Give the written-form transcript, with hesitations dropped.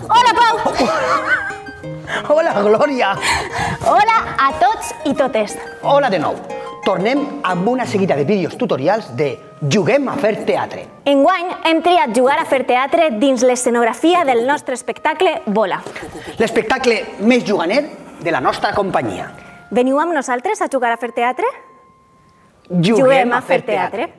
Hola, Pau! Hola, Glòria! Hola a tots i totes. Hola de nou. Tornem amb una seguida de vídeos tutorials de Juguem a fer teatre. Enguany hem triat jugar a fer teatre dins l'escenografia del nostre espectacle Bola. L'espectacle més juganer de la nostra companyia. Veniu amb nosaltres a jugar a fer teatre? Juguem a fer teatre.